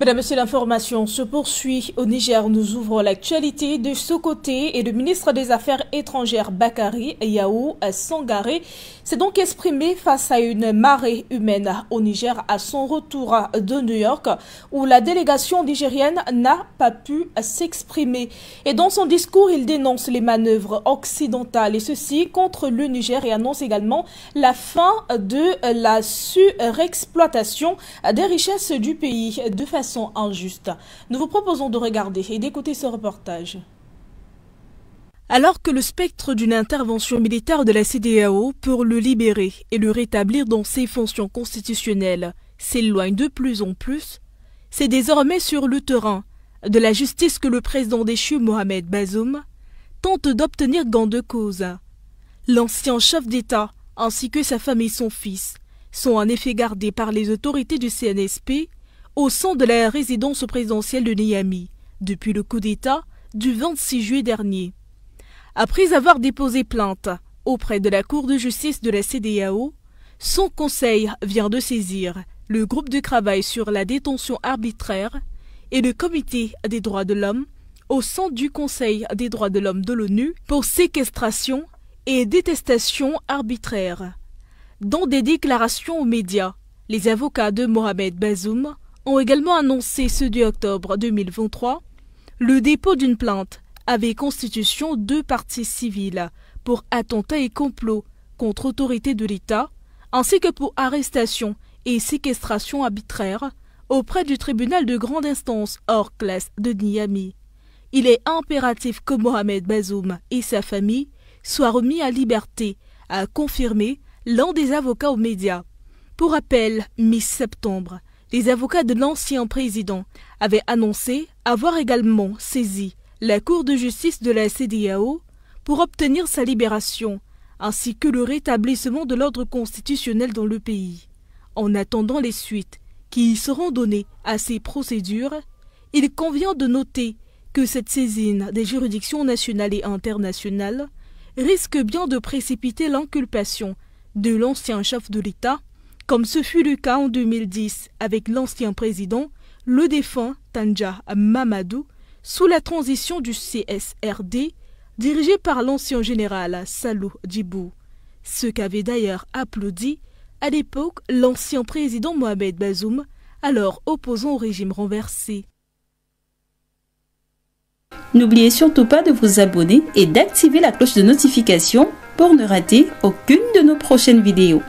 Mesdames et messieurs, l'information se poursuit. Au Niger, nous ouvrons l'actualité de ce côté et le ministre des Affaires étrangères Bakary Yahu Sangaré s'est donc exprimé face à une marée humaine au Niger à son retour de New York où la délégation nigérienne n'a pas pu s'exprimer. Et dans son discours, il dénonce les manœuvres occidentales et ceci contre le Niger et annonce également la fin de la surexploitation des richesses du pays de façon injuste. Nous vous proposons de regarder et d'écouter ce reportage. Alors que le spectre d'une intervention militaire de la CEDEAO pour le libérer et le rétablir dans ses fonctions constitutionnelles s'éloigne de plus en plus, c'est désormais sur le terrain de la justice que le président déchu Mohamed Bazoum tente d'obtenir gain de cause. L'ancien chef d'État ainsi que sa femme et son fils sont en effet gardés par les autorités du CNSP au sein de la résidence présidentielle de Niamey depuis le coup d'État du 26 juillet dernier. Après avoir déposé plainte auprès de la Cour de justice de la CEDEAO, son conseil vient de saisir le groupe de travail sur la détention arbitraire et le comité des droits de l'homme au sein du Conseil des droits de l'homme de l'ONU pour séquestration et détestation arbitraire. Dans des déclarations aux médias, les avocats de Mohamed Bazoum ont également annoncé ce 2 octobre 2023 le dépôt d'une plainte avec constitution de partie civile pour attentat et complot contre autorité de l'État, ainsi que pour arrestation et séquestration arbitraire auprès du tribunal de grande instance hors classe de Niamey. Il est impératif que Mohamed Bazoum et sa famille soient remis à liberté, a confirmé l'un des avocats aux médias. Pour rappel, mi-septembre, les avocats de l'ancien président avaient annoncé avoir également saisi la Cour de justice de la CEDEAO pour obtenir sa libération, ainsi que le rétablissement de l'ordre constitutionnel dans le pays. En attendant les suites qui seront données à ces procédures, il convient de noter que cette saisine des juridictions nationales et internationales risque bien de précipiter l'inculpation de l'ancien chef de l'État, comme ce fut le cas en 2010 avec l'ancien président, le défunt Tanja Mamadou, sous la transition du CSRD, dirigé par l'ancien général Salou Djibou, ce qu'avait d'ailleurs applaudi à l'époque l'ancien président Mohamed Bazoum, alors opposant au régime renversé. N'oubliez surtout pas de vous abonner et d'activer la cloche de notification pour ne rater aucune de nos prochaines vidéos.